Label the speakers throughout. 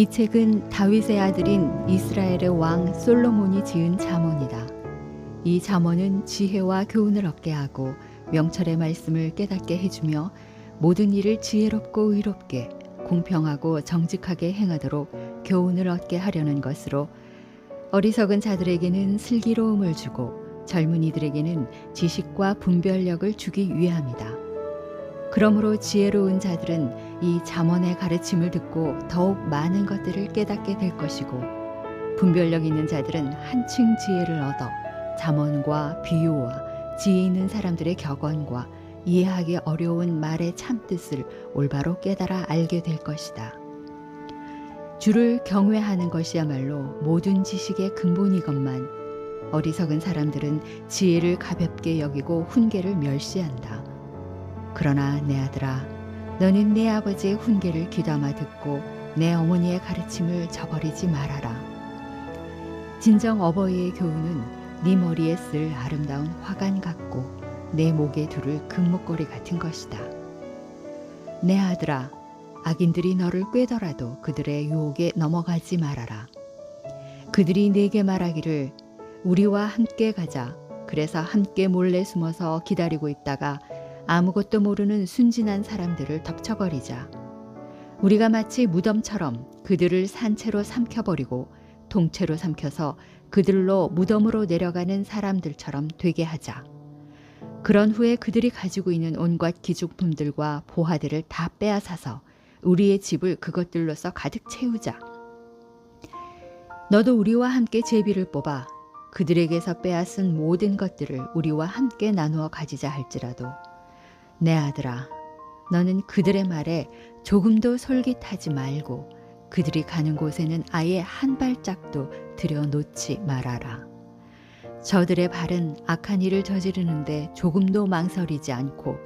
Speaker 1: 이 책은 다윗의 아들인 이스라엘의 왕 솔로몬이 지은 잠언이다. 이 잠언은 지혜와 교훈을 얻게 하고 명철의 말씀을 깨닫게 해주며 모든 일을 지혜롭고 의롭게 공평하고 정직하게 행하도록 교훈을 얻게 하려는 것으로 어리석은 자들에게는 슬기로움을 주고 젊은이들에게는 지식과 분별력을 주기 위함이다. 그러므로 지혜로운 자들은 이 잠언의 가르침을 듣고 더욱 많은 것들을 깨닫게 될 것이고, 분별력 있는 자들은 한층 지혜를 얻어 잠언과 비유와 지혜 있는 사람들의 격언과 이해하기 어려운 말의 참뜻을 올바로 깨달아 알게 될 것이다. 주를 경외하는 것이야말로 모든 지식의 근본이건만 어리석은 사람들은 지혜를 가볍게 여기고 훈계를 멸시한다. 그러나 내 아들아, 너는 내 아버지의 훈계를 귀담아 듣고 내 어머니의 가르침을 저버리지 말아라. 진정 어버이의 교훈은 네 머리에 쓸 아름다운 화관 같고 내 목에 두를 금목걸이 같은 것이다. 내 아들아, 악인들이 너를 꾀더라도 그들의 유혹에 넘어가지 말아라. 그들이 네게 말하기를 우리와 함께 가자. 그래서 함께 몰래 숨어서 기다리고 있다가 아무것도 모르는 순진한 사람들을 덮쳐버리자. 우리가 마치 무덤처럼 그들을 산채로 삼켜버리고 통째로 삼켜서 그들로 무덤으로 내려가는 사람들처럼 되게 하자. 그런 후에 그들이 가지고 있는 온갖 기죽품들과 보화들을 다 빼앗아서 우리의 집을 그것들로서 가득 채우자. 너도 우리와 함께 제비를 뽑아 그들에게서 빼앗은 모든 것들을 우리와 함께 나누어 가지자 할지라도 내 아들아, 너는 그들의 말에 조금도 솔깃하지 말고 그들이 가는 곳에는 아예 한 발짝도 들여놓지 말아라. 저들의 발은 악한 일을 저지르는데 조금도 망설이지 않고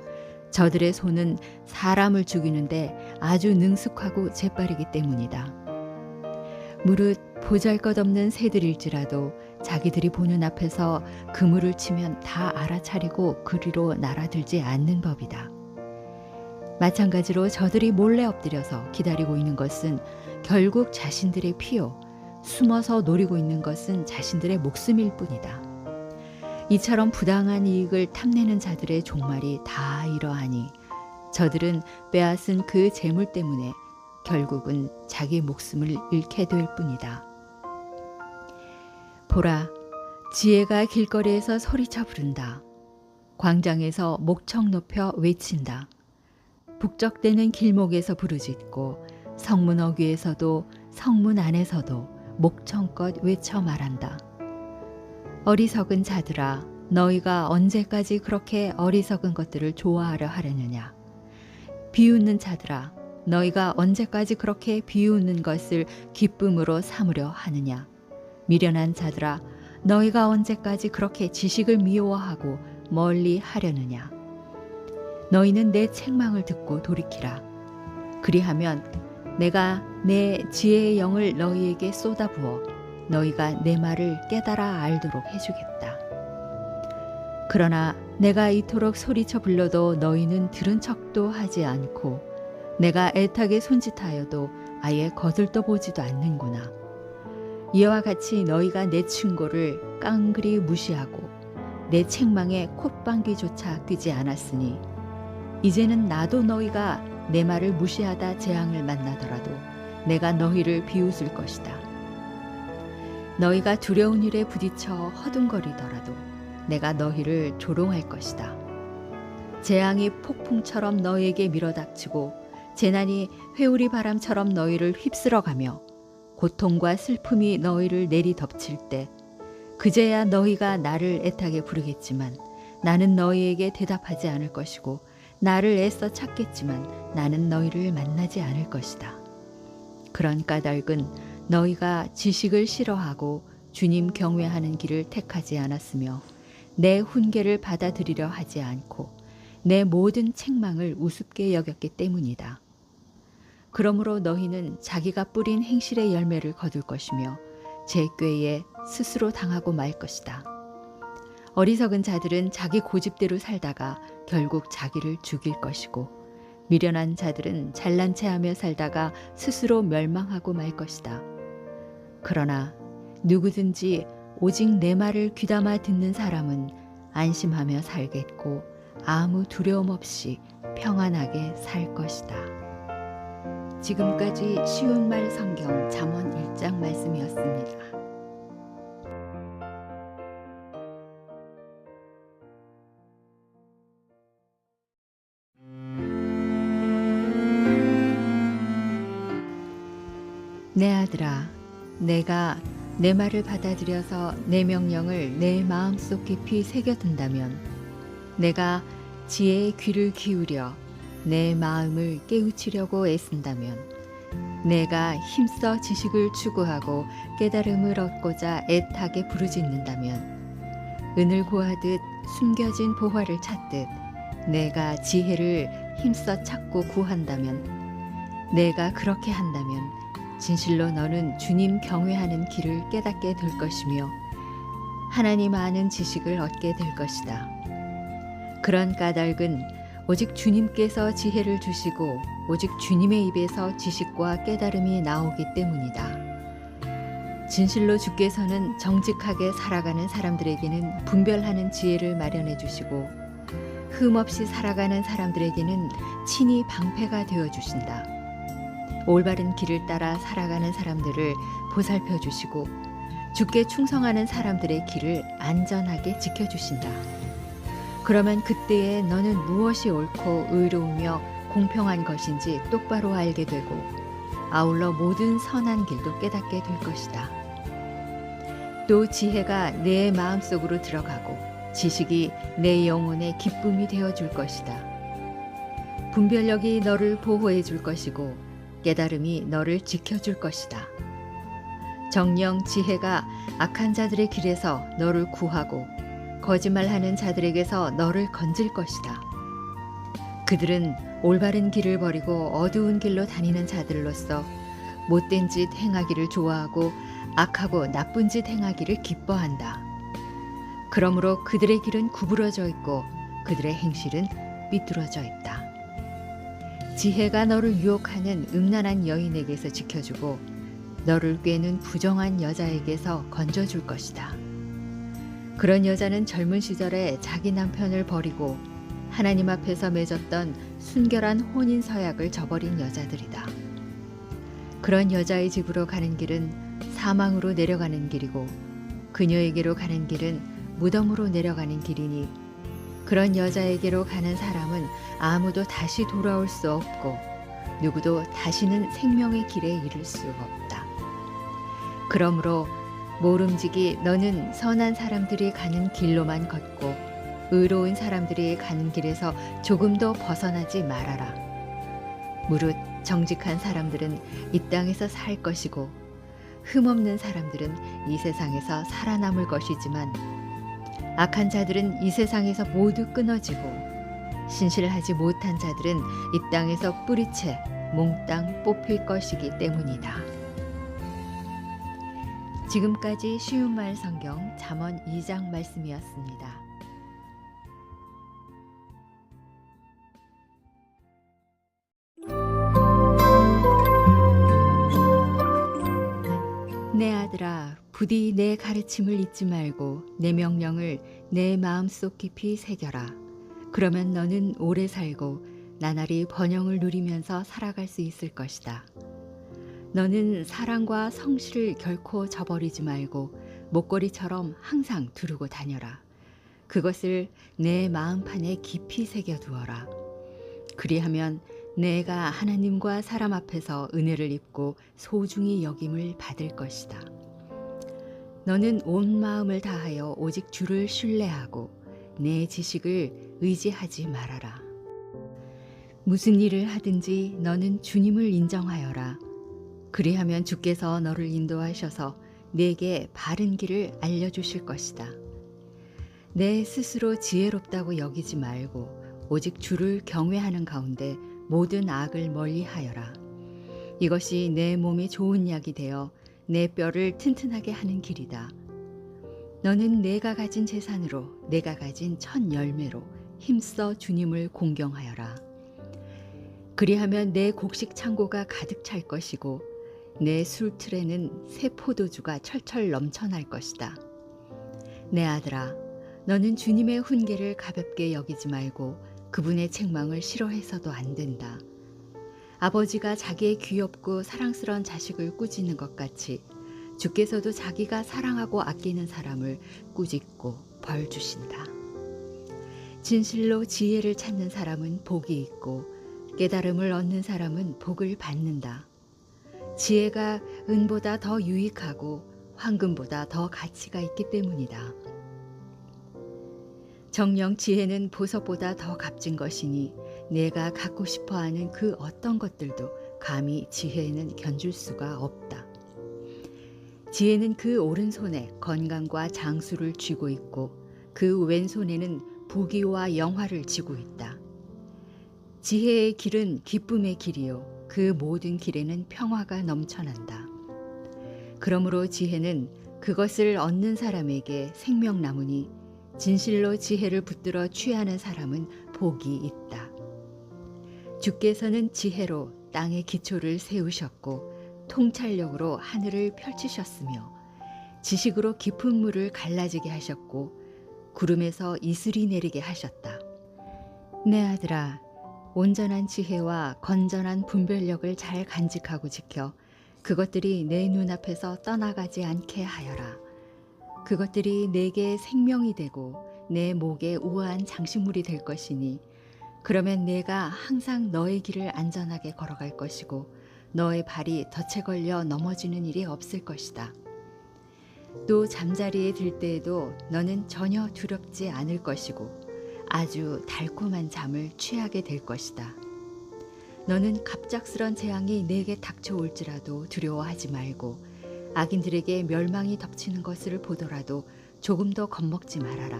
Speaker 1: 저들의 손은 사람을 죽이는데 아주 능숙하고 재빠르기 때문이다. 무릇 보잘것없는 새들일지라도 자기들이 보는 앞에서 그물을 치면 다 알아차리고 그리로 날아들지 않는 법이다. 마찬가지로 저들이 몰래 엎드려서 기다리고 있는 것은 결국 자신들의 피요, 숨어서 노리고 있는 것은 자신들의 목숨일 뿐이다. 이처럼 부당한 이익을 탐내는 자들의 종말이 다 이러하니 저들은 빼앗은 그 재물 때문에 결국은 자기 목숨을 잃게 될 뿐이다. 보라, 지혜가 길거리에서 소리쳐 부른다. 광장에서 목청 높여 외친다. 북적대는 길목에서 부르짖고 성문 어귀에서도 성문 안에서도 목청껏 외쳐 말한다. 어리석은 자들아, 너희가 언제까지 그렇게 어리석은 것들을 좋아하려 하려느냐. 비웃는 자들아, 너희가 언제까지 그렇게 비웃는 것을 기쁨으로 삼으려 하느냐. 미련한 자들아, 너희가 언제까지 그렇게 지식을 미워하고 멀리 하려느냐. 너희는 내 책망을 듣고 돌이키라. 그리하면 내가 내 지혜의 영을 너희에게 쏟아부어 너희가 내 말을 깨달아 알도록 해주겠다. 그러나 내가 이토록 소리쳐 불러도 너희는 들은 척도 하지 않고 내가 애타게 손짓하여도 아예 거들떠 보지도 않는구나. 이와 같이 너희가 내 충고를 깡그리 무시하고 내 책망에 콧방귀조차 뀌지 않았으니 이제는 나도 너희가 내 말을 무시하다 재앙을 만나더라도 내가 너희를 비웃을 것이다. 너희가 두려운 일에 부딪혀 허둥거리더라도 내가 너희를 조롱할 것이다. 재앙이 폭풍처럼 너희에게 밀어닥치고 재난이 회오리 바람처럼 너희를 휩쓸어가며 고통과 슬픔이 너희를 내리덮칠 때 그제야 너희가 나를 애타게 부르겠지만 나는 너희에게 대답하지 않을 것이고 나를 애써 찾겠지만 나는 너희를 만나지 않을 것이다. 그런 까닭은 너희가 지식을 싫어하고 주님 경외하는 길을 택하지 않았으며 내 훈계를 받아들이려 하지 않고 내 모든 책망을 우습게 여겼기 때문이다. 그러므로 너희는 자기가 뿌린 행실의 열매를 거둘 것이며 제 꾀에 스스로 당하고 말 것이다. 어리석은 자들은 자기 고집대로 살다가 결국 자기를 죽일 것이고 미련한 자들은 잘난 체하며 살다가 스스로 멸망하고 말 것이다. 그러나 누구든지 오직 내 말을 귀담아 듣는 사람은 안심하며 살겠고 아무 두려움 없이 평안하게 살 것이다. 지금까지 쉬운 말 성경 잠언 1장 말씀이었습니다. 내 아들아, 내가 내 말을 받아들여서 내 명령을 내 마음속 깊이 새겨둔다면, 내가 지혜의 귀를 기울여 내 마음을 깨우치려고 애쓴다면, 내가 힘써 지식을 추구하고 깨달음을 얻고자 애타게 부르짖는다면, 은을 구하듯 숨겨진 보화를 찾듯 내가 지혜를 힘써 찾고 구한다면, 내가 그렇게 한다면 진실로 너는 주님 경외하는 길을 깨닫게 될 것이며 하나님 아는 지식을 얻게 될 것이다. 그런 까닭은 오직 주님께서 지혜를 주시고 오직 주님의 입에서 지식과 깨달음이 나오기 때문이다. 진실로 주께서는 정직하게 살아가는 사람들에게는 분별하는 지혜를 마련해 주시고 흠없이 살아가는 사람들에게는 친히 방패가 되어 주신다. 올바른 길을 따라 살아가는 사람들을 보살펴 주시고 주께 충성하는 사람들의 길을 안전하게 지켜주신다. 그러면 그때에 너는 무엇이 옳고 의로우며 공평한 것인지 똑바로 알게 되고 아울러 모든 선한 길도 깨닫게 될 것이다. 또 지혜가 내 마음속으로 들어가고 지식이 내 영혼의 기쁨이 되어 줄 것이다. 분별력이 너를 보호해 줄 것이고 깨달음이 너를 지켜줄 것이다. 정녕 지혜가 악한 자들의 길에서 너를 구하고 거짓말하는 자들에게서 너를 건질 것이다. 그들은 올바른 길을 버리고 어두운 길로 다니는 자들로서 못된 짓 행하기를 좋아하고 악하고 나쁜 짓 행하기를 기뻐한다. 그러므로 그들의 길은 구부러져 있고 그들의 행실은 삐뚤어져 있다. 지혜가 너를 유혹하는 음란한 여인에게서 지켜주고 너를 꿰는 부정한 여자에게서 건져줄 것이다. 그런 여자는 젊은 시절에 자기 남편을 버리고 하나님 앞에서 맺었던 순결한 혼인 서약을 저버린 여자들이다. 그런 여자의 집으로 가는 길은 사망으로 내려가는 길이고 그녀에게로 가는 길은 무덤으로 내려가는 길이니 그런 여자에게로 가는 사람은 아무도 다시 돌아올 수 없고 누구도 다시는 생명의 길에 이를 수 없다. 그러므로 모름지기 너는 선한 사람들이 가는 길로만 걷고 의로운 사람들이 가는 길에서 조금도 벗어나지 말아라. 무릇 정직한 사람들은 이 땅에서 살 것이고 흠없는 사람들은 이 세상에서 살아남을 것이지만 악한 자들은 이 세상에서 모두 끊어지고 신실하지 못한 자들은 이 땅에서 뿌리채 몽땅 뽑힐 것이기 때문이다. 지금까지 쉬운 말 성경 잠언 2장 말씀이었습니다. 내 아들아, 부디 내 가르침을 잊지 말고 내 명령을 내 마음속 깊이 새겨라. 그러면 너는 오래 살고 나날이 번영을 누리면서 살아갈 수 있을 것이다. 너는 사랑과 성실을 결코 저버리지 말고 목걸이처럼 항상 두르고 다녀라. 그것을 내 마음판에 깊이 새겨두어라. 그리하면 내가 하나님과 사람 앞에서 은혜를 입고 소중히 여김을 받을 것이다. 너는 온 마음을 다하여 오직 주를 신뢰하고 내 지식을 의지하지 말아라. 무슨 일을 하든지 너는 주님을 인정하여라. 그리하면 주께서 너를 인도하셔서 내게 바른 길을 알려주실 것이다. 내 스스로 지혜롭다고 여기지 말고 오직 주를 경외하는 가운데 모든 악을 멀리하여라. 이것이 내 몸에 좋은 약이 되어 내 뼈를 튼튼하게 하는 길이다. 너는 내가 가진 재산으로 내가 가진 첫 열매로 힘써 주님을 공경하여라. 그리하면 내 곡식 창고가 가득 찰 것이고 내 술틀에는 새 포도주가 철철 넘쳐날 것이다. 내 아들아, 너는 주님의 훈계를 가볍게 여기지 말고 그분의 책망을 싫어해서도 안 된다. 아버지가 자기의 귀엽고 사랑스러운 자식을 꾸짖는 것 같이 주께서도 자기가 사랑하고 아끼는 사람을 꾸짖고 벌 주신다. 진실로 지혜를 찾는 사람은 복이 있고 깨달음을 얻는 사람은 복을 받는다. 지혜가 은보다 더 유익하고 황금보다 더 가치가 있기 때문이다. 정녕 지혜는 보석보다 더 값진 것이니 내가 갖고 싶어하는 그 어떤 것들도 감히 지혜에는 견줄 수가 없다. 지혜는 그 오른손에 건강과 장수를 쥐고 있고 그 왼손에는 부귀와 영화를 쥐고 있다. 지혜의 길은 기쁨의 길이요 그 모든 길에는 평화가 넘쳐난다. 그러므로 지혜는 그것을 얻는 사람에게 생명나무니 진실로 지혜를 붙들어 취하는 사람은 복이 있다. 주께서는 지혜로 땅의 기초를 세우셨고 통찰력으로 하늘을 펼치셨으며 지식으로 깊은 물을 갈라지게 하셨고 구름에서 이슬이 내리게 하셨다. 내 아들아, 온전한 지혜와 건전한 분별력을 잘 간직하고 지켜 그것들이 내 눈앞에서 떠나가지 않게 하여라. 그것들이 내게 생명이 되고 내 목에 우아한 장식물이 될 것이니 그러면 내가 항상 너의 길을 안전하게 걸어갈 것이고 너의 발이 덫에 걸려 넘어지는 일이 없을 것이다. 또 잠자리에 들 때에도 너는 전혀 두렵지 않을 것이고 아주 달콤한 잠을 취하게 될 것이다. 너는 갑작스런 재앙이 내게 닥쳐올지라도 두려워하지 말고 악인들에게 멸망이 덮치는 것을 보더라도 조금 더 겁먹지 말아라.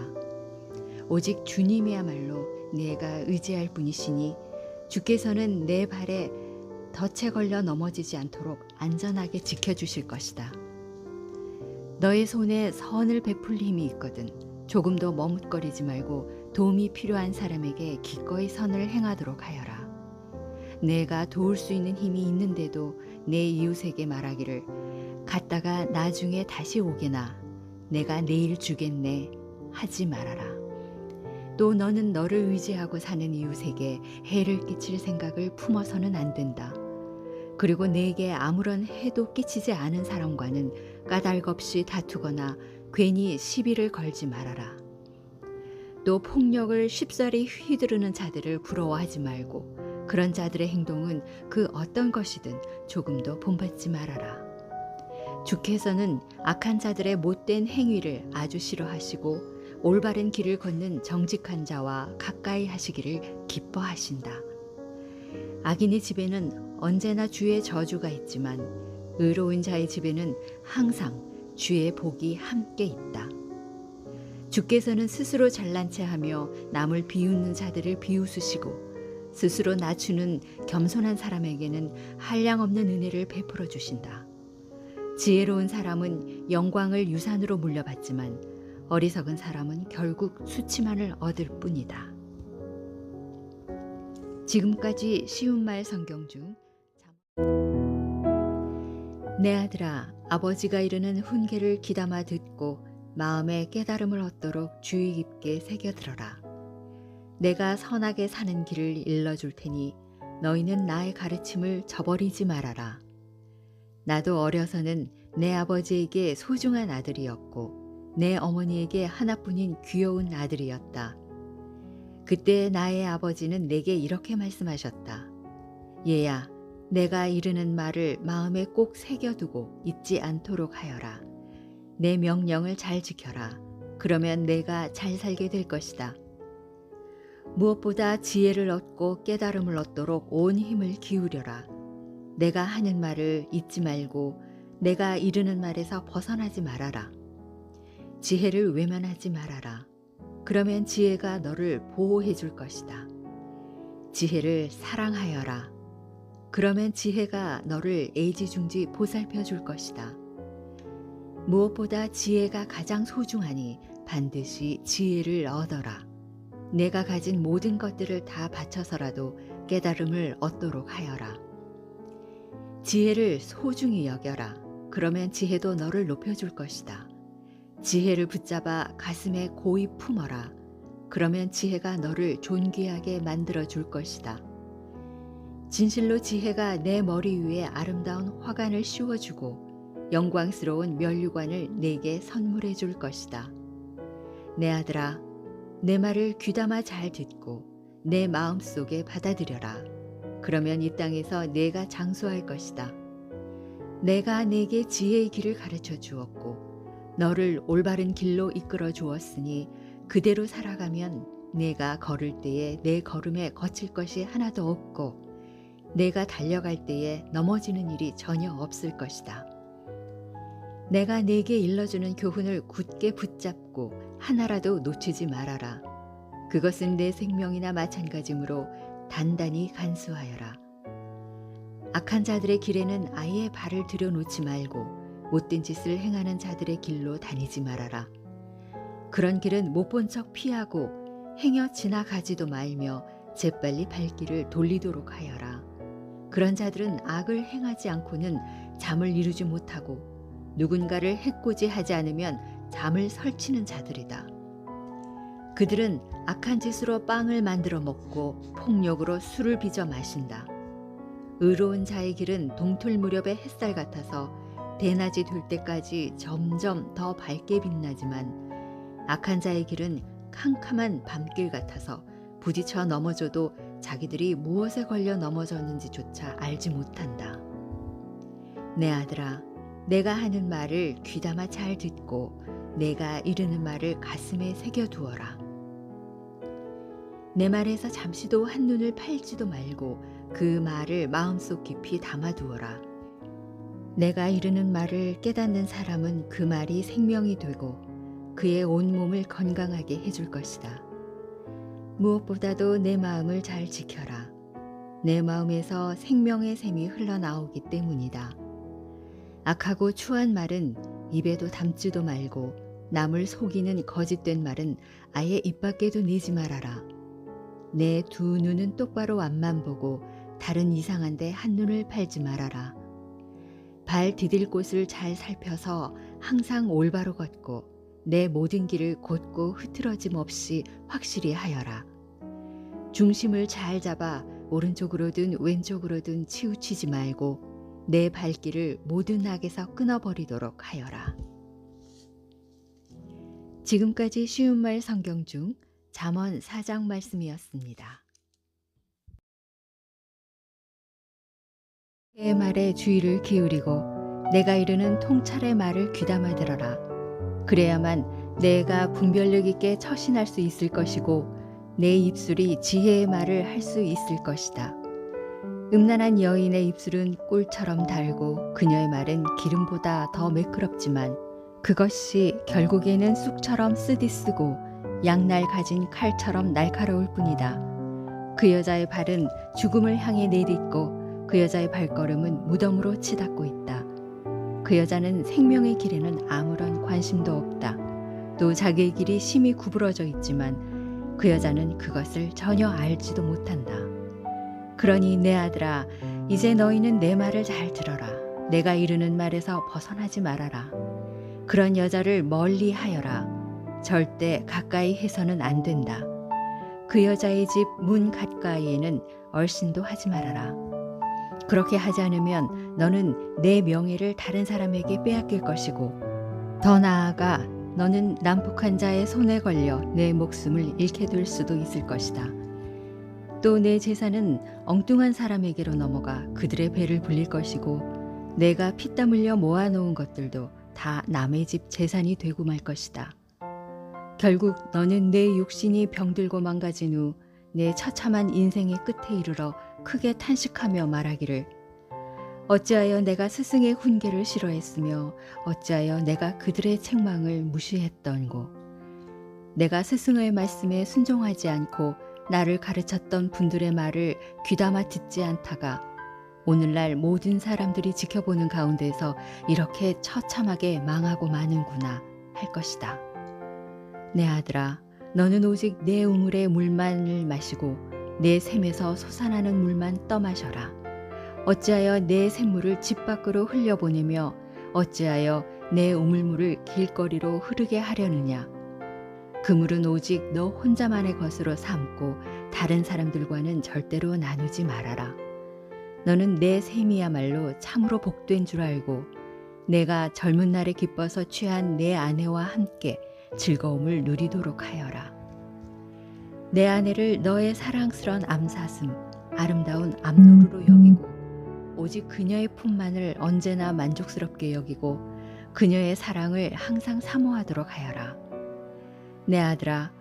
Speaker 1: 오직 주님이야말로 내가 의지할 분이시니 주께서는 내 발에 덫에 걸려 넘어지지 않도록 안전하게 지켜주실 것이다. 너의 손에 선을 베풀 힘이 있거든 조금도 머뭇거리지 말고 도움이 필요한 사람에게 기꺼이 선을 행하도록 하여라. 내가 도울 수 있는 힘이 있는데도 내 이웃에게 말하기를 갔다가 나중에 다시 오게나 내가 내일 주겠네 하지 말아라. 또 너는 너를 의지하고 사는 이웃에게 해를 끼칠 생각을 품어서는 안 된다. 그리고 내게 아무런 해도 끼치지 않은 사람과는 까닭없이 다투거나 괜히 시비를 걸지 말아라. 또 폭력을 쉽사리 휘두르는 자들을 부러워하지 말고 그런 자들의 행동은 그 어떤 것이든 조금도 본받지 말아라. 주께서는 악한 자들의 못된 행위를 아주 싫어하시고 올바른 길을 걷는 정직한 자와 가까이 하시기를 기뻐하신다. 악인의 집에는 언제나 주의 저주가 있지만 의로운 자의 집에는 항상 주의 복이 함께 있다. 주께서는 스스로 잘난 체하며 남을 비웃는 자들을 비웃으시고 스스로 낮추는 겸손한 사람에게는 한량없는 은혜를 베풀어 주신다. 지혜로운 사람은 영광을 유산으로 물려받지만 어리석은 사람은 결국 수치만을 얻을 뿐이다. 지금까지 쉬운 말 성경 중 내 아들아, 아버지가 이르는 훈계를 귀담아 듣고 마음에 깨달음을 얻도록 주의 깊게 새겨들어라. 내가 선하게 사는 길을 일러줄 테니 너희는 나의 가르침을 저버리지 말아라. 나도 어려서는 내 아버지에게 소중한 아들이었고 내 어머니에게 하나뿐인 귀여운 아들이었다. 그때 나의 아버지는 내게 이렇게 말씀하셨다. 얘야, 내가 이르는 말을 마음에 꼭 새겨두고 잊지 않도록 하여라. 내 명령을 잘 지켜라. 그러면 내가 잘 살게 될 것이다. 무엇보다 지혜를 얻고 깨달음을 얻도록 온 힘을 기울여라. 내가 하는 말을 잊지 말고 내가 이르는 말에서 벗어나지 말아라. 지혜를 외면하지 말아라. 그러면 지혜가 너를 보호해 줄 것이다. 지혜를 사랑하여라. 그러면 지혜가 너를 애지중지 보살펴 줄 것이다. 무엇보다 지혜가 가장 소중하니 반드시 지혜를 얻어라. 내가 가진 모든 것들을 다 바쳐서라도 깨달음을 얻도록 하여라. 지혜를 소중히 여겨라. 그러면 지혜도 너를 높여줄 것이다. 지혜를 붙잡아 가슴에 고이 품어라. 그러면 지혜가 너를 존귀하게 만들어줄 것이다. 진실로 지혜가 내 머리 위에 아름다운 화관을 씌워주고 영광스러운 면류관을 내게 선물해 줄 것이다. 내 아들아, 내 말을 귀담아 잘 듣고 내 마음속에 받아들여라. 그러면 이 땅에서 내가 장수할 것이다. 내가 내게 지혜의 길을 가르쳐 주었고 너를 올바른 길로 이끌어 주었으니 그대로 살아가면 내가 걸을 때에 내 걸음에 거칠 것이 하나도 없고 내가 달려갈 때에 넘어지는 일이 전혀 없을 것이다. 내가 내게 일러주는 교훈을 굳게 붙잡고 하나라도 놓치지 말아라. 그것은 내 생명이나 마찬가지므로 단단히 간수하여라. 악한 자들의 길에는 아예 발을 들여놓지 말고 못된 짓을 행하는 자들의 길로 다니지 말아라. 그런 길은 못 본 척 피하고 행여 지나가지도 말며 재빨리 발길을 돌리도록 하여라. 그런 자들은 악을 행하지 않고는 잠을 이루지 못하고 누군가를 해코지하지 않으면 잠을 설치는 자들이다. 그들은 악한 짓으로 빵을 만들어 먹고 폭력으로 술을 빚어 마신다. 의로운 자의 길은 동틀 무렵의 햇살 같아서 대낮이 될 때까지 점점 더 밝게 빛나지만 악한 자의 길은 캄캄한 밤길 같아서 부딪혀 넘어져도 자기들이 무엇에 걸려 넘어졌는지조차 알지 못한다. 내 아들아, 내가 하는 말을 귀담아 잘 듣고 내가 이르는 말을 가슴에 새겨두어라. 내 말에서 잠시도 한눈을 팔지도 말고 그 말을 마음속 깊이 담아두어라. 내가 이르는 말을 깨닫는 사람은 그 말이 생명이 되고 그의 온몸을 건강하게 해줄 것이다. 무엇보다도 내 마음을 잘 지켜라. 내 마음에서 생명의 샘이 흘러나오기 때문이다. 악하고 추한 말은 입에도 담지도 말고 남을 속이는 거짓된 말은 아예 입 밖에도 내지 말아라. 내 두 눈은 똑바로 앞만 보고 다른 이상한 데 한눈을 팔지 말아라. 발 디딜 곳을 잘 살펴서 항상 올바로 걷고 내 모든 길을 곧고 흐트러짐 없이 확실히 하여라. 중심을 잘 잡아 오른쪽으로든 왼쪽으로든 치우치지 말고 내 발길을 모든 악에서 끊어버리도록 하여라. 지금까지 쉬운 말 성경 중 잠언 4장 말씀이었습니다. 내 말에 주의를 기울이고 내가 이르는 통찰의 말을 귀담아 들어라. 그래야만 내가 분별력 있게 처신할 수 있을 것이고 내 입술이 지혜의 말을 할 수 있을 것이다. 음란한 여인의 입술은 꿀처럼 달고 그녀의 말은 기름보다 더 매끄럽지만 그것이 결국에는 쑥처럼 쓰디쓰고 양날 가진 칼처럼 날카로울 뿐이다. 그 여자의 발은 죽음을 향해 내딛고 그 여자의 발걸음은 무덤으로 치닫고 있다. 그 여자는 생명의 길에는 아무런 관심도 없다. 또 자기의 길이 심히 구부러져 있지만 그 여자는 그것을 전혀 알지도 못한다. 그러니 내 아들아, 이제 너희는 내 말을 잘 들어라. 내가 이르는 말에서 벗어나지 말아라. 그런 여자를 멀리 하여라. 절대 가까이 해서는 안 된다. 그 여자의 집 문 가까이에는 얼씬도 하지 말아라. 그렇게 하지 않으면 너는 내 명예를 다른 사람에게 빼앗길 것이고 더 나아가 너는 난폭한 자의 손에 걸려 내 목숨을 잃게 될 수도 있을 것이다. 또 내 재산은 엉뚱한 사람에게로 넘어가 그들의 배를 불릴 것이고 내가 피땀 흘려 모아놓은 것들도 다 남의 집 재산이 되고 말 것이다. 결국 너는 내 육신이 병들고 망가진 후 내 처참한 인생의 끝에 이르러 크게 탄식하며 말하기를 어찌하여 내가 스승의 훈계를 싫어했으며 어찌하여 내가 그들의 책망을 무시했던고. 내가 스승의 말씀에 순종하지 않고 나를 가르쳤던 분들의 말을 귀담아 듣지 않다가 오늘날 모든 사람들이 지켜보는 가운데서 이렇게 처참하게 망하고 마는구나 할 것이다. 내 아들아, 너는 오직 내 우물의 물만을 마시고 내 샘에서 솟아나는 물만 떠마셔라. 어찌하여 내 샘물을 집 밖으로 흘려보내며 어찌하여 내 우물물을 길거리로 흐르게 하려느냐. 그 물은 오직 너 혼자만의 것으로 삼고 다른 사람들과는 절대로 나누지 말아라. 너는 내 샘이야말로 참으로 복된 줄 알고 내가 젊은 날에 기뻐서 취한 내 아내와 함께 즐거움을 누리도록 하여라. 내 아내를 너의 사랑스런 암사슴, 아름다운 암노루로 여기고 오직 그녀의 품만을 언제나 만족스럽게 여기고 그녀의 사랑을 항상 사모하도록 하여라. 내 아들아,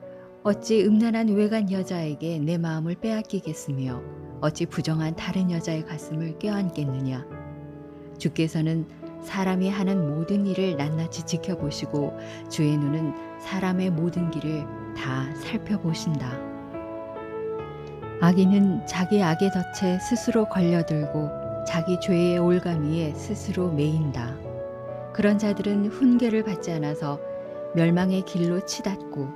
Speaker 1: 어찌 음란한 외간 여자에게 내 마음을 빼앗기겠으며 어찌 부정한 다른 여자의 가슴을 껴안겠느냐. 주께서는 사람이 하는 모든 일을 낱낱이 지켜보시고 주의 눈은 사람의 모든 길을 다 살펴보신다. 악인은 자기 악의 덫에 스스로 걸려들고 자기 죄의 올가미에 스스로 매인다. 그런 자들은 훈계를 받지 않아서 멸망의 길로 치닫고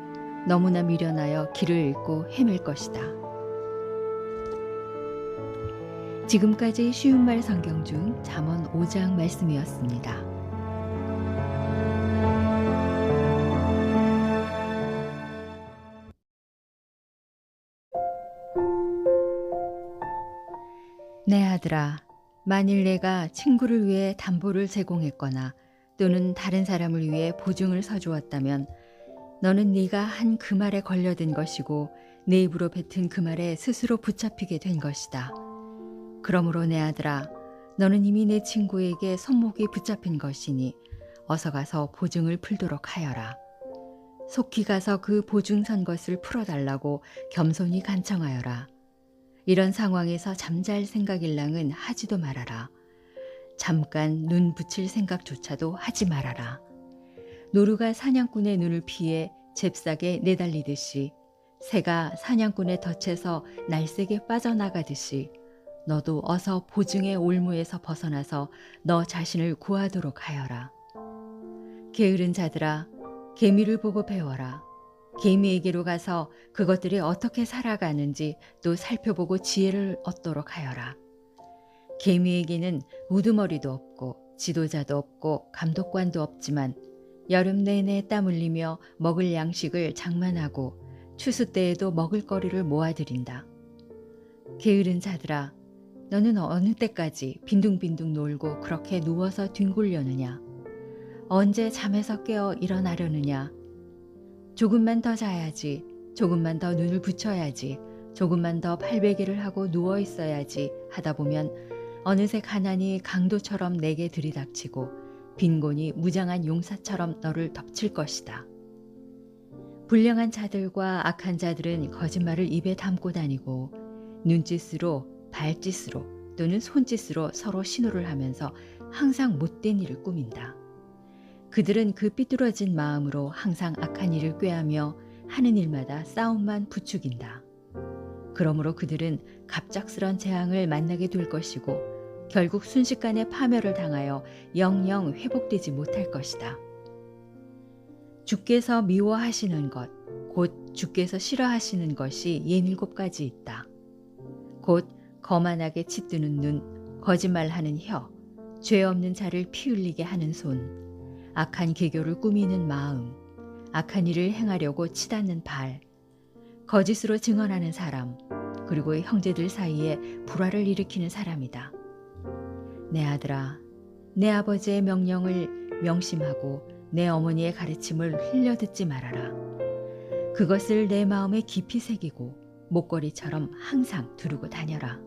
Speaker 1: 너무나 미련하여 길을 잃고 헤맬 것이다. 지금까지 쉬운 말 성경 중 잠언 5장 말씀이었습니다. 내 아들아, 만일 내가 친구를 위해 담보를 제공했거나 또는 다른 사람을 위해 보증을 서주었다면 너는 네가 한 그 말에 걸려든 것이고 내 입으로 뱉은 그 말에 스스로 붙잡히게 된 것이다. 그러므로 내 아들아, 너는 이미 내 친구에게 손목이 붙잡힌 것이니 어서 가서 보증을 풀도록 하여라. 속히 가서 그 보증 선 것을 풀어달라고 겸손히 간청하여라. 이런 상황에서 잠잘 생각일랑은 하지도 말아라. 잠깐 눈 붙일 생각조차도 하지 말아라. 노루가 사냥꾼의 눈을 피해 잽싸게 내달리듯이 새가 사냥꾼의 덫에서 날쌔게 빠져나가듯이 너도 어서 보증의 올무에서 벗어나서 너 자신을 구하도록 하여라. 게으른 자들아, 개미를 보고 배워라. 개미에게로 가서 그것들이 어떻게 살아가는지 또 살펴보고 지혜를 얻도록 하여라. 개미에게는 우두머리도 없고 지도자도 없고 감독관도 없지만 여름 내내 땀 흘리며 먹을 양식을 장만하고 추수 때에도 먹을거리를 모아들인다. 게으른 자들아, 너는 어느 때까지 빈둥빈둥 놀고 그렇게 누워서 뒹굴려느냐? 언제 잠에서 깨어 일어나려느냐? 조금만 더 자야지, 조금만 더 눈을 붙여야지, 조금만 더 발베개를 하고 누워 있어야지 하다 보면 어느새 가난이 강도처럼 내게 들이닥치고 빈곤이 무장한 용사처럼 너를 덮칠 것이다. 불량한 자들과 악한 자들은 거짓말을 입에 담고 다니고 눈짓으로, 발짓으로 또는 손짓으로 서로 신호를 하면서 항상 못된 일을 꾸민다. 그들은 그 삐뚤어진 마음으로 항상 악한 일을 꾀하며 하는 일마다 싸움만 부추긴다. 그러므로 그들은 갑작스런 재앙을 만나게 될 것이고 결국 순식간에 파멸을 당하여 영영 회복되지 못할 것이다. 주께서 미워하시는 것, 곧 주께서 싫어하시는 것이 67가지 있다. 곧 거만하게 짓드는 눈, 거짓말하는 혀, 죄 없는 자를 피 흘리게 하는 손, 악한 계교를 꾸미는 마음, 악한 일을 행하려고 치닫는 발, 거짓으로 증언하는 사람, 그리고 형제들 사이에 불화를 일으키는 사람이다. 내 아들아, 내 아버지의 명령을 명심하고 내 어머니의 가르침을 흘려듣지 말아라. 그것을 내 마음에 깊이 새기고 목걸이처럼 항상 두르고 다녀라.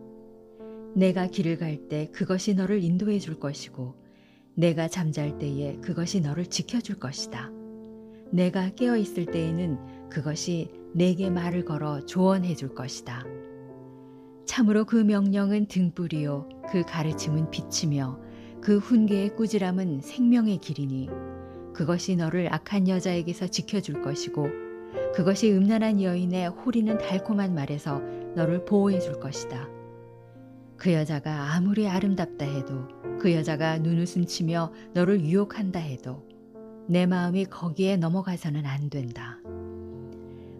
Speaker 1: 내가 길을 갈 때 그것이 너를 인도해 줄 것이고 내가 잠잘 때에 그것이 너를 지켜줄 것이다. 내가 깨어 있을 때에는 그것이 내게 말을 걸어 조언해 줄 것이다. 참으로 그 명령은 등불이요 그 가르침은 빛이며 그 훈계의 꾸지람은 생명의 길이니 그것이 너를 악한 여자에게서 지켜줄 것이고 그것이 음란한 여인의 호리는 달콤한 말에서 너를 보호해 줄 것이다. 그 여자가 아무리 아름답다 해도 그 여자가 눈웃음 치며 너를 유혹한다 해도 내 마음이 거기에 넘어가서는 안 된다.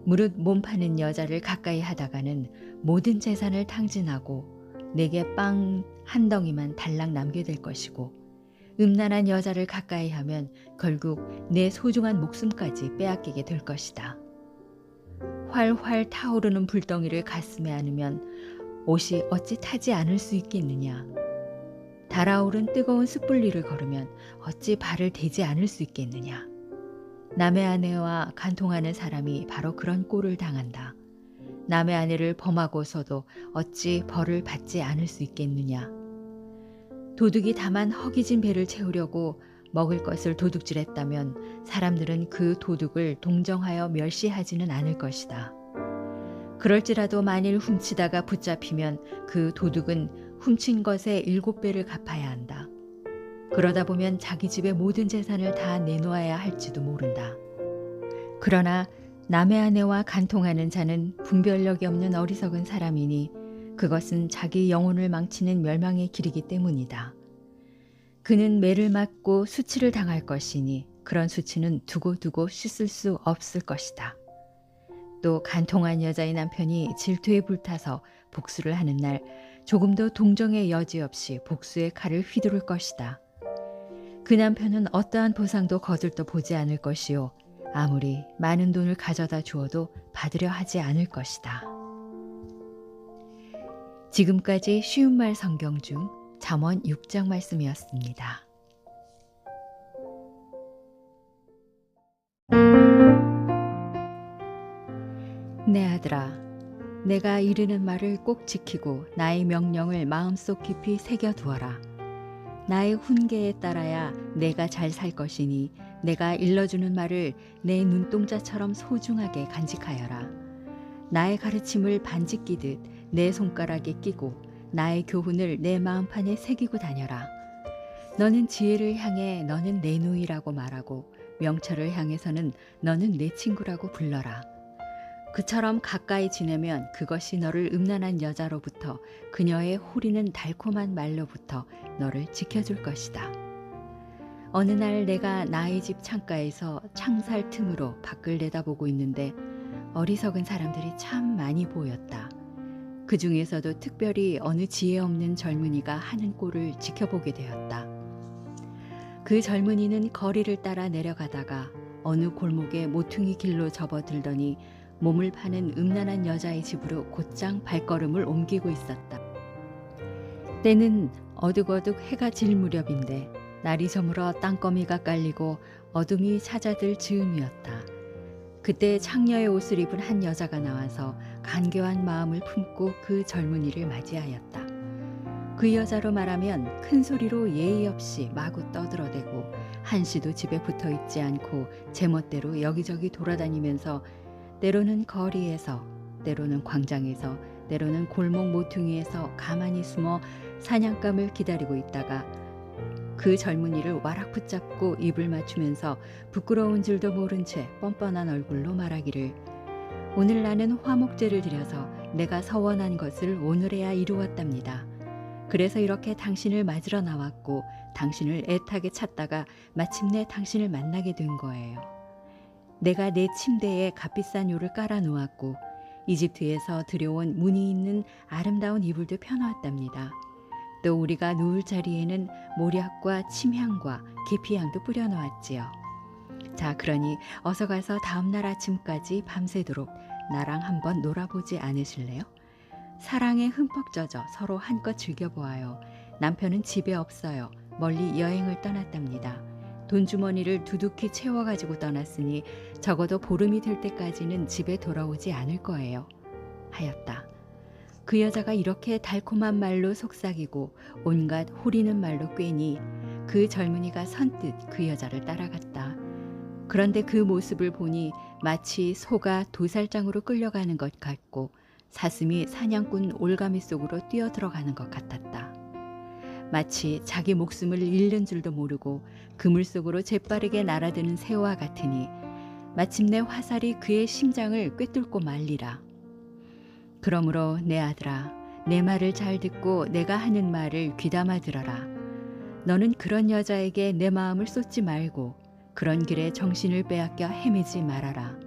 Speaker 1: 무릇 몸 파는 여자를 가까이 하다가는 모든 재산을 탕진하고 내게 빵 한 덩이만 달랑 남겨될 것이고 음란한 여자를 가까이 하면 결국 내 소중한 목숨까지 빼앗기게 될 것이다. 활활 타오르는 불덩이를 가슴에 안으면 옷이 어찌 타지 않을 수 있겠느냐. 달아오른 뜨거운 숯불 위를 걸으면 어찌 발을 대지 않을 수 있겠느냐. 남의 아내와 간통하는 사람이 바로 그런 꼴을 당한다. 남의 아내를 범하고서도 어찌 벌을 받지 않을 수 있겠느냐. 도둑이 다만 허기진 배를 채우려고 먹을 것을 도둑질했다면 사람들은 그 도둑을 동정하여 멸시하지는 않을 것이다. 그럴지라도 만일 훔치다가 붙잡히면 그 도둑은 훔친 것의 7배를 갚아야 한다. 그러다 보면 자기 집의 모든 재산을 다 내놓아야 할지도 모른다. 그러나 남의 아내와 간통하는 자는 분별력이 없는 어리석은 사람이니 그것은 자기 영혼을 망치는 멸망의 길이기 때문이다. 그는 매를 맞고 수치를 당할 것이니 그런 수치는 두고두고 씻을 수 없을 것이다. 또 간통한 여자의 남편이 질투에 불타서 복수를 하는 날 조금도 동정의 여지 없이 복수의 칼을 휘두를 것이다. 그 남편은 어떠한 보상도 거들떠 보지 않을 것이요 아무리 많은 돈을 가져다 주어도 받으려 하지 않을 것이다. 지금까지 쉬운 말 성경 중 잠언 6장 말씀이었습니다. 내 아들아, 내가 이르는 말을 꼭 지키고 나의 명령을 마음속 깊이 새겨두어라. 나의 훈계에 따라야 내가 잘 살 것이니 내가 일러주는 말을 내 눈동자처럼 소중하게 간직하여라. 나의 가르침을 반지 끼듯 내 손가락에 끼고 나의 교훈을 내 마음판에 새기고 다녀라. 너는 지혜를 향해 너는 내 누이라고 말하고 명철을 향해서는 너는 내 친구라고 불러라. 그처럼 가까이 지내면 그것이 너를 음란한 여자로부터 그녀의 호리는 달콤한 말로부터 너를 지켜줄 것이다. 어느 날 내가 나의 집 창가에서 창살 틈으로 밖을 내다보고 있는데 어리석은 사람들이 참 많이 보였다. 그 중에서도 특별히 어느 지혜 없는 젊은이가 하는 꼴을 지켜보게 되었다. 그 젊은이는 거리를 따라 내려가다가 어느 골목에 모퉁이 길로 접어들더니 몸을 파는 음란한 여자의 집으로 곧장 발걸음을 옮기고 있었다. 때는 어둑어둑 해가 질 무렵인데 날이 저물어 땅거미가 깔리고 어둠이 찾아들 즈음이었다. 그때 창녀의 옷을 입은 한 여자가 나와서 간교한 마음을 품고 그 젊은이를 맞이하였다. 그 여자로 말하면 큰 소리로 예의 없이 마구 떠들어대고 한시도 집에 붙어 있지 않고 제멋대로 여기저기 돌아다니면서 때로는 거리에서, 때로는 광장에서, 때로는 골목 모퉁이에서 가만히 숨어 사냥감을 기다리고 있다가 그 젊은이를 와락 붙잡고 입을 맞추면서 부끄러운 줄도 모른 채 뻔뻔한 얼굴로 말하기를 오늘 나는 화목제를 드려서 내가 서원한 것을 오늘에야 이루었답니다. 그래서 이렇게 당신을 맞으러 나왔고 당신을 애타게 찾다가 마침내 당신을 만나게 된 거예요. 내가 내 침대에 값비싼 요를 깔아 놓았고 이집트에서 들여온 무늬 있는 아름다운 이불도 펴놓았답니다. 또 우리가 누울 자리에는 모략과 침향과 계피향도 뿌려 놓았지요. 자, 그러니 어서 가서 다음날 아침까지 밤새도록 나랑 한번 놀아보지 않으실래요? 사랑에 흠뻑 젖어 서로 한껏 즐겨보아요. 남편은 집에 없어요. 멀리 여행을 떠났답니다. 돈주머니를 두둑히 채워가지고 떠났으니 적어도 보름이 될 때까지는 집에 돌아오지 않을 거예요. 하였다. 그 여자가 이렇게 달콤한 말로 속삭이고 온갖 호리는 말로 꿰니 그 젊은이가 선뜻 그 여자를 따라갔다. 그런데 그 모습을 보니 마치 소가 도살장으로 끌려가는 것 같고 사슴이 사냥꾼 올가미 속으로 뛰어들어가는 것 같았다. 마치 자기 목숨을 잃는 줄도 모르고 그물 속으로 재빠르게 날아드는 새와 같으니 마침내 화살이 그의 심장을 꿰뚫고 말리라. 그러므로 내 아들아, 내 말을 잘 듣고 내가 하는 말을 귀담아 들어라. 너는 그런 여자에게 내 마음을 쏟지 말고 그런 길에 정신을 빼앗겨 헤매지 말아라.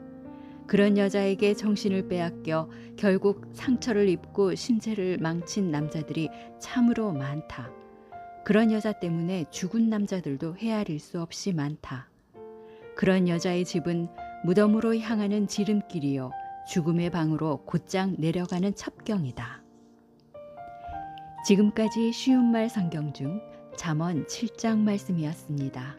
Speaker 1: 그런 여자에게 정신을 빼앗겨 결국 상처를 입고 신체를 망친 남자들이 참으로 많다. 그런 여자 때문에 죽은 남자들도 헤아릴 수 없이 많다. 그런 여자의 집은 무덤으로 향하는 지름길이요 죽음의 방으로 곧장 내려가는 첩경이다. 지금까지 쉬운 말 성경 중 잠언 7장 말씀이었습니다.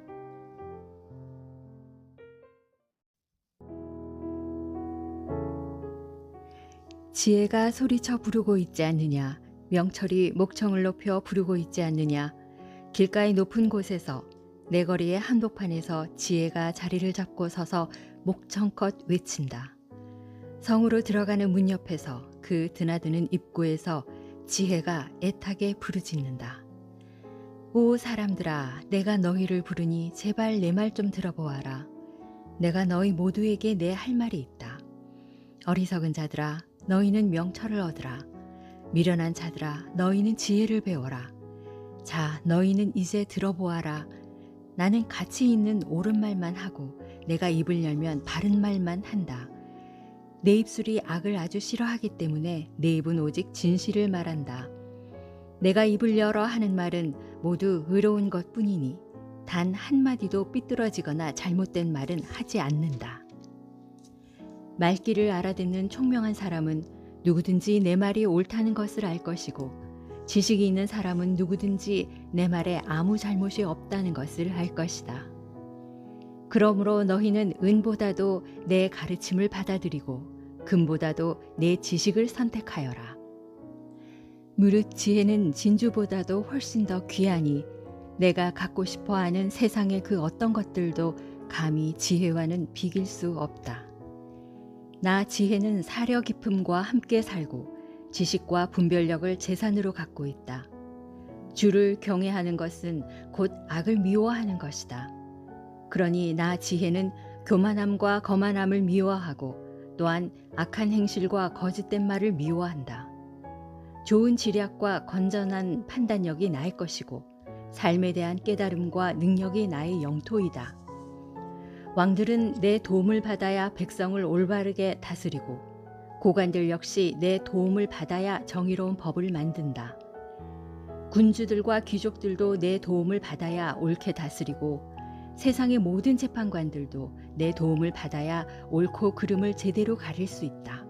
Speaker 1: 지혜가 소리쳐 부르고 있지 않느냐, 명철이 목청을 높여 부르고 있지 않느냐. 길가의 높은 곳에서 내 거리의 한복판에서 지혜가 자리를 잡고 서서 목청껏 외친다. 성으로 들어가는 문 옆에서 그 드나드는 입구에서 지혜가 애타게 부르짖는다. 오 사람들아, 내가 너희를 부르니 제발 내 말 좀 들어보아라. 내가 너희 모두에게 내 할 말이 있다. 어리석은 자들아, 너희는 명철을 얻으라. 미련한 자들아, 너희는 지혜를 배워라. 자, 너희는 이제 들어보아라. 나는 가치 있는 옳은 말만 하고 내가 입을 열면 바른 말만 한다. 내 입술이 악을 아주 싫어하기 때문에 내 입은 오직 진실을 말한다. 내가 입을 열어 하는 말은 모두 의로운 것뿐이니 단 한마디도 삐뚤어지거나 잘못된 말은 하지 않는다. 말귀를 알아듣는 총명한 사람은 누구든지 내 말이 옳다는 것을 알 것이고 지식이 있는 사람은 누구든지 내 말에 아무 잘못이 없다는 것을 알 것이다. 그러므로 너희는 은보다도 내 가르침을 받아들이고 금보다도 내 지식을 선택하여라. 무릇 지혜는 진주보다도 훨씬 더 귀하니 내가 갖고 싶어 하는 세상의 그 어떤 것들도 감히 지혜와는 비길 수 없다. 나 지혜는 사려 깊음과 함께 살고 지식과 분별력을 재산으로 갖고 있다. 주를 경외하는 것은 곧 악을 미워하는 것이다. 그러니 나 지혜는 교만함과 거만함을 미워하고 또한 악한 행실과 거짓된 말을 미워한다. 좋은 지략과 건전한 판단력이 나의 것이고 삶에 대한 깨달음과 능력이 나의 영토이다. 왕들은 내 도움을 받아야 백성을 올바르게 다스리고 고관들 역시 내 도움을 받아야 정의로운 법을 만든다. 군주들과 귀족들도 내 도움을 받아야 옳게 다스리고 세상의 모든 재판관들도 내 도움을 받아야 옳고 그름을 제대로 가릴 수 있다.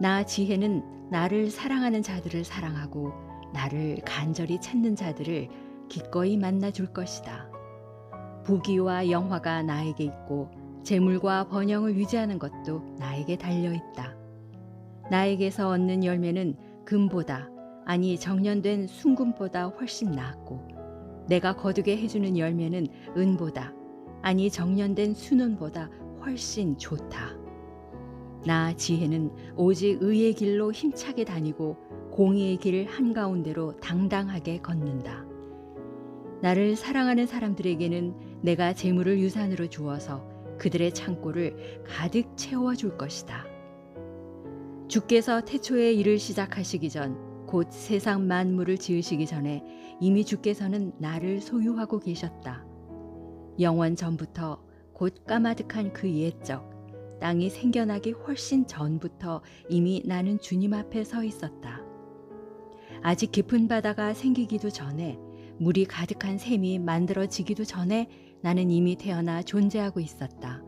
Speaker 1: 나 지혜는 나를 사랑하는 자들을 사랑하고 나를 간절히 찾는 자들을 기꺼이 만나 줄 것이다. 부귀와 영화가 나에게 있고 재물과 번영을 유지하는 것도 나에게 달려있다. 나에게서 얻는 열매는 금보다 아니 정련된 순금보다 훨씬 낫고 내가 거두게 해주는 열매는 은보다 아니 정련된 순은보다 훨씬 좋다. 나 지혜는 오직 의의 길로 힘차게 다니고 공의의 길 한가운데로 당당하게 걷는다. 나를 사랑하는 사람들에게는 내가 재물을 유산으로 주어서 그들의 창고를 가득 채워줄 것이다. 주께서 태초에 일을 시작하시기 전 곧 세상 만물을 지으시기 전에 이미 주께서는 나를 소유하고 계셨다. 영원 전부터 곧 까마득한 그 옛적 땅이 생겨나기 훨씬 전부터 이미 나는 주님 앞에 서 있었다. 아직 깊은 바다가 생기기도 전에 물이 가득한 샘이 만들어지기도 전에 나는 이미 태어나 존재하고 있었다.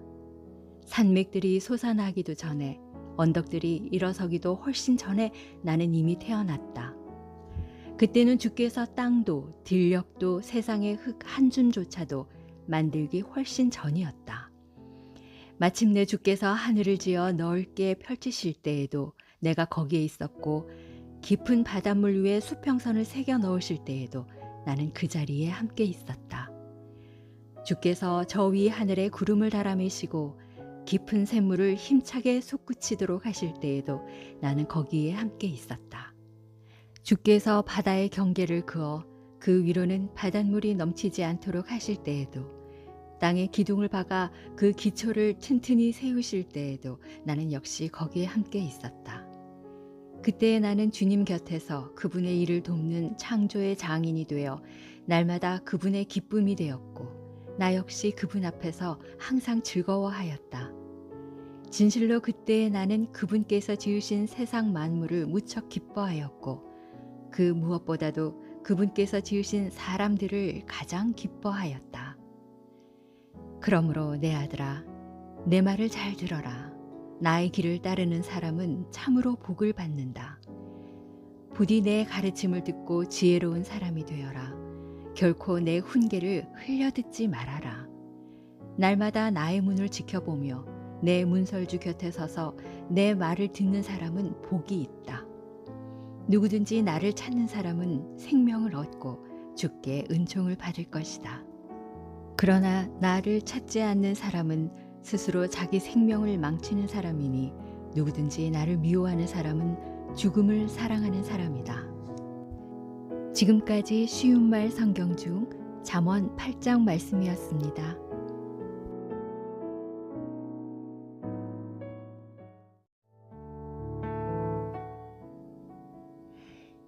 Speaker 1: 산맥들이 솟아나기도 전에 언덕들이 일어서기도 훨씬 전에 나는 이미 태어났다. 그때는 주께서 땅도 들녘도 세상의 흙 한 줌조차도 만들기 훨씬 전이었다. 마침내 주께서 하늘을 지어 넓게 펼치실 때에도 내가 거기에 있었고 깊은 바닷물 위에 수평선을 새겨 넣으실 때에도 나는 그 자리에 함께 있었다. 주께서 저 위 하늘에 구름을 달아매시고 깊은 샘물을 힘차게 솟구치도록 하실 때에도 나는 거기에 함께 있었다. 주께서 바다의 경계를 그어 그 위로는 바닷물이 넘치지 않도록 하실 때에도 땅에 기둥을 박아 그 기초를 튼튼히 세우실 때에도 나는 역시 거기에 함께 있었다. 그때 나는 주님 곁에서 그분의 일을 돕는 창조의 장인이 되어 날마다 그분의 기쁨이 되었고 나 역시 그분 앞에서 항상 즐거워하였다. 진실로 그때 나는 그분께서 지으신 세상 만물을 무척 기뻐하였고 그 무엇보다도 그분께서 지으신 사람들을 가장 기뻐하였다. 그러므로 내 아들아, 내 말을 잘 들어라. 나의 길을 따르는 사람은 참으로 복을 받는다. 부디 내 가르침을 듣고 지혜로운 사람이 되어라. 결코 내 훈계를 흘려듣지 말아라. 날마다 나의 문을 지켜보며 내 문설주 곁에 서서 내 말을 듣는 사람은 복이 있다. 누구든지 나를 찾는 사람은 생명을 얻고 주께 은총을 받을 것이다. 그러나 나를 찾지 않는 사람은 스스로 자기 생명을 망치는 사람이니 누구든지 나를 미워하는 사람은 죽음을 사랑하는 사람이다. 지금까지 쉬운 말 성경 중 잠언 8장 말씀이었습니다.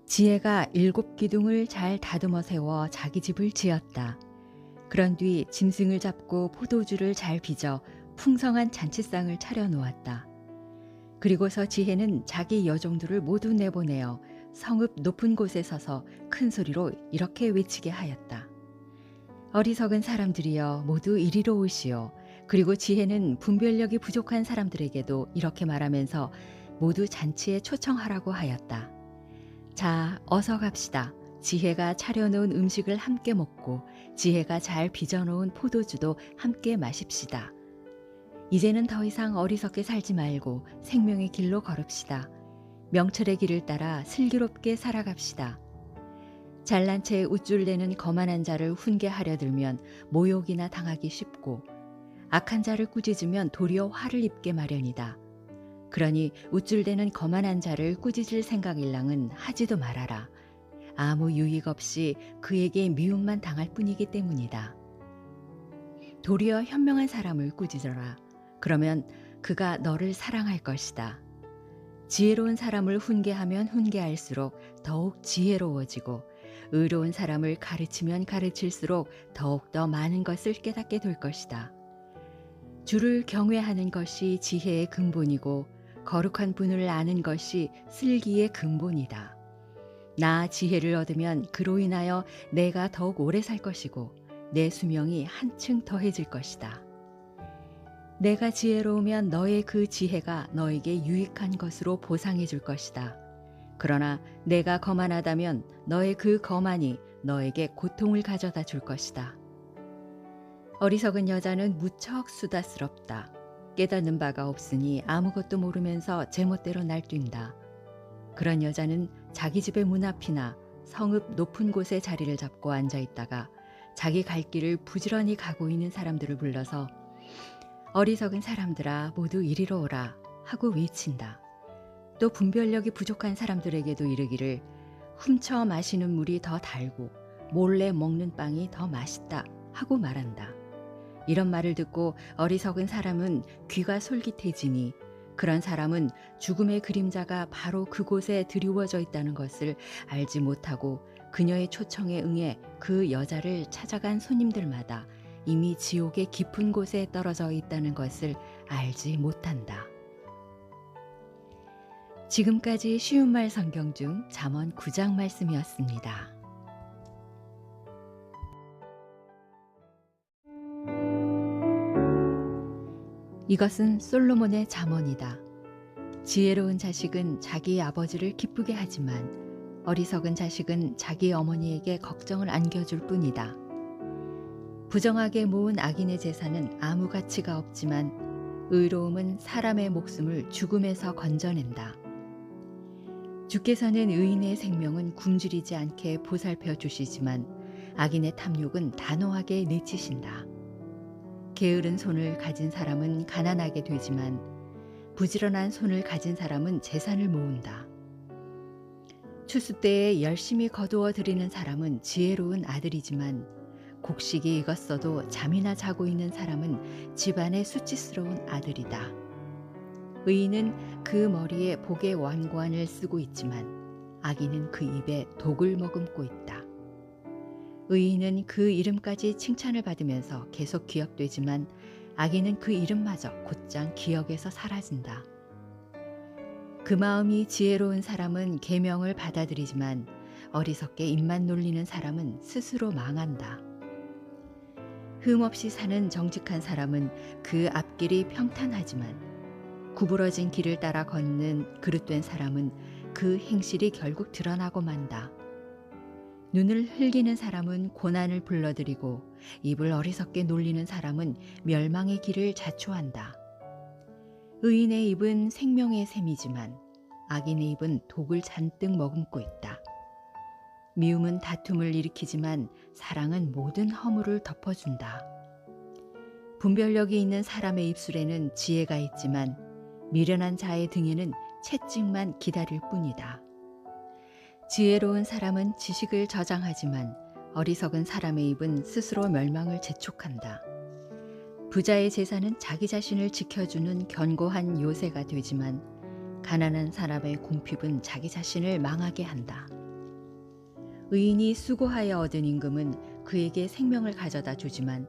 Speaker 1: 지혜가 7 기둥을 잘 다듬어 세워 자기 집을 지었다. 그런 뒤 짐승을 잡고 포도주를 잘 빚어 풍성한 잔치상을 차려 놓았다. 그리고서 지혜는 자기 여종들을 모두 내보내어 성읍 높은 곳에 서서 큰 소리로 이렇게 외치게 하였다. 어리석은 사람들이여 모두 이리로 오시오. 그리고 지혜는 분별력이 부족한 사람들에게도 이렇게 말하면서 모두 잔치에 초청하라고 하였다. 자, 어서 갑시다. 지혜가 차려놓은 음식을 함께 먹고 지혜가 잘 빚어놓은 포도주도 함께 마십시다. 이제는 더 이상 어리석게 살지 말고 생명의 길로 걸읍시다. 명철의 길을 따라 슬기롭게 살아갑시다. 잘난 채 우쭐대는 거만한 자를 훈계하려 들면 모욕이나 당하기 쉽고 악한 자를 꾸짖으면 도리어 화를 입게 마련이다. 그러니 우쭐대는 거만한 자를 꾸짖을 생각일랑은 하지도 말아라. 아무 유익 없이 그에게 미움만 당할 뿐이기 때문이다. 도리어 현명한 사람을 꾸짖어라. 그러면 그가 너를 사랑할 것이다. 지혜로운 사람을 훈계하면 훈계할수록 더욱 지혜로워지고 의로운 사람을 가르치면 가르칠수록 더욱 더 많은 것을 깨닫게 될 것이다. 주를 경외하는 것이 지혜의 근본이고 거룩한 분을 아는 것이 슬기의 근본이다. 나 지혜를 얻으면 그로 인하여 내가 더욱 오래 살 것이고 내 수명이 한층 더해질 것이다. 내가 지혜로우면 너의 그 지혜가 너에게 유익한 것으로 보상해 줄 것이다. 그러나 내가 거만하다면 너의 그 거만이 너에게 고통을 가져다 줄 것이다. 어리석은 여자는 무척 수다스럽다. 깨닫는 바가 없으니 아무것도 모르면서 제멋대로 날뛴다. 그런 여자는 자기 집의 문 앞이나 성읍 높은 곳에 자리를 잡고 앉아 있다가 자기 갈 길을 부지런히 가고 있는 사람들을 불러서 어리석은 사람들아 모두 이리로 오라 하고 외친다. 또 분별력이 부족한 사람들에게도 이르기를 훔쳐 마시는 물이 더 달고 몰래 먹는 빵이 더 맛있다 하고 말한다. 이런 말을 듣고 어리석은 사람은 귀가 솔깃해지니 그런 사람은 죽음의 그림자가 바로 그곳에 드리워져 있다는 것을 알지 못하고 그녀의 초청에 응해 그 여자를 찾아간 손님들마다 이미 지옥의 깊은 곳에 떨어져 있다는 것을 알지 못한다. 지금까지 쉬운 말 성경 중 잠언 9장 말씀이었습니다. 이것은 솔로몬의 잠언이다. 지혜로운 자식은 자기 아버지를 기쁘게 하지만 어리석은 자식은 자기 어머니에게 걱정을 안겨줄 뿐이다. 부정하게 모은 악인의 재산은 아무 가치가 없지만 의로움은 사람의 목숨을 죽음에서 건져낸다. 주께서는 의인의 생명은 굶주리지 않게 보살펴 주시지만 악인의 탐욕은 단호하게 내치신다. 게으른 손을 가진 사람은 가난하게 되지만 부지런한 손을 가진 사람은 재산을 모은다. 추수 때에 열심히 거두어 들이는 사람은 지혜로운 아들이지만 곡식이 익었어도 잠이나 자고 있는 사람은 집안의 수치스러운 아들이다. 의인은 그 머리에 복의 왕관을 쓰고 있지만 악인은 그 입에 독을 머금고 있다. 의인은 그 이름까지 칭찬을 받으면서 계속 기억되지만 악인은 그 이름마저 곧장 기억에서 사라진다. 그 마음이 지혜로운 사람은 계명을 받아들이지만 어리석게 입만 놀리는 사람은 스스로 망한다. 흠없이 사는 정직한 사람은 그 앞길이 평탄하지만 구부러진 길을 따라 걷는 그릇된 사람은 그 행실이 결국 드러나고 만다. 눈을 흘기는 사람은 고난을 불러들이고 입을 어리석게 놀리는 사람은 멸망의 길을 자초한다. 의인의 입은 생명의 샘이지만 악인의 입은 독을 잔뜩 머금고 있다. 미움은 다툼을 일으키지만 사랑은 모든 허물을 덮어준다. 분별력이 있는 사람의 입술에는 지혜가 있지만 미련한 자의 등에는 채찍만 기다릴 뿐이다. 지혜로운 사람은 지식을 저장하지만 어리석은 사람의 입은 스스로 멸망을 재촉한다. 부자의 재산은 자기 자신을 지켜주는 견고한 요새가 되지만 가난한 사람의 궁핍은 자기 자신을 망하게 한다. 의인이 수고하여 얻은 임금은 그에게 생명을 가져다 주지만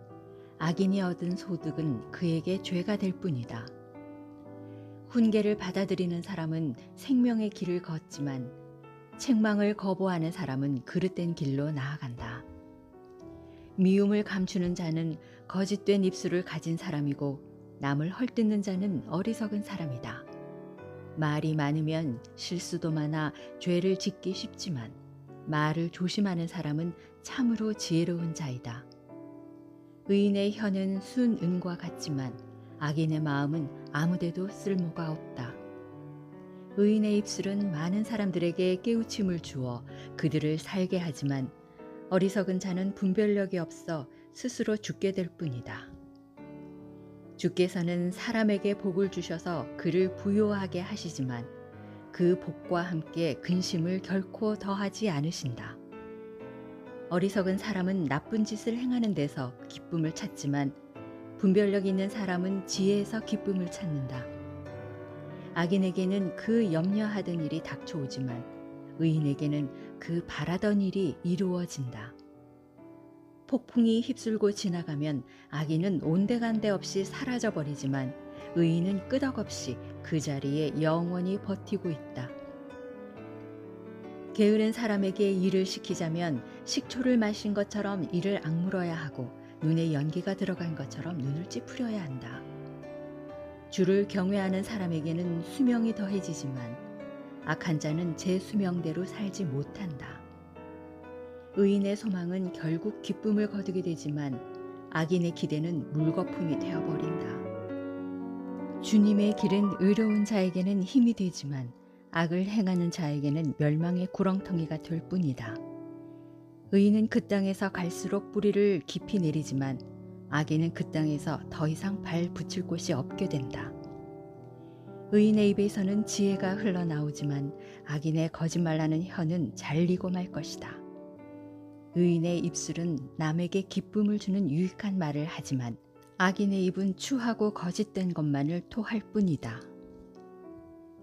Speaker 1: 악인이 얻은 소득은 그에게 죄가 될 뿐이다. 훈계를 받아들이는 사람은 생명의 길을 걷지만 책망을 거부하는 사람은 그릇된 길로 나아간다. 미움을 감추는 자는 거짓된 입술을 가진 사람이고 남을 헐뜯는 자는 어리석은 사람이다. 말이 많으면 실수도 많아 죄를 짓기 쉽지만 말을 조심하는 사람은 참으로 지혜로운 자이다. 의인의 혀는 순 은과 같지만 악인의 마음은 아무데도 쓸모가 없다. 의인의 입술은 많은 사람들에게 깨우침을 주어 그들을 살게 하지만 어리석은 자는 분별력이 없어 스스로 죽게 될 뿐이다. 주께서는 사람에게 복을 주셔서 그를 부요하게 하시지만 그 복과 함께 근심을 결코 더하지 않으신다. 어리석은 사람은 나쁜 짓을 행하는 데서 기쁨을 찾지만 분별력 있는 사람은 지혜에서 기쁨을 찾는다. 악인에게는 그 염려하던 일이 닥쳐오지만 의인에게는 그 바라던 일이 이루어진다. 폭풍이 휩쓸고 지나가면 악인은 온데간데 없이 사라져버리지만 의인은 끄덕없이 그 자리에 영원히 버티고 있다. 게으른 사람에게 일을 시키자면 식초를 마신 것처럼 이를 악물어야 하고 눈에 연기가 들어간 것처럼 눈을 찌푸려야 한다. 주를 경외하는 사람에게는 수명이 더해지지만 악한 자는 제 수명대로 살지 못한다. 의인의 소망은 결국 기쁨을 거두게 되지만 악인의 기대는 물거품이 되어버린다. 주님의 길은 의로운 자에게는 힘이 되지만 악을 행하는 자에게는 멸망의 구렁텅이가 될 뿐이다. 의인은 그 땅에서 갈수록 뿌리를 깊이 내리지만 악인은 그 땅에서 더 이상 발 붙일 곳이 없게 된다. 의인의 입에서는 지혜가 흘러나오지만 악인의 거짓말하는 혀는 잘리고 말 것이다. 의인의 입술은 남에게 기쁨을 주는 유익한 말을 하지만 악인의 입은 추하고 거짓된 것만을 토할 뿐이다.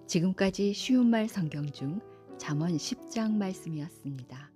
Speaker 1: 지금까지 쉬운 말 성경 중 잠언 10장 말씀이었습니다.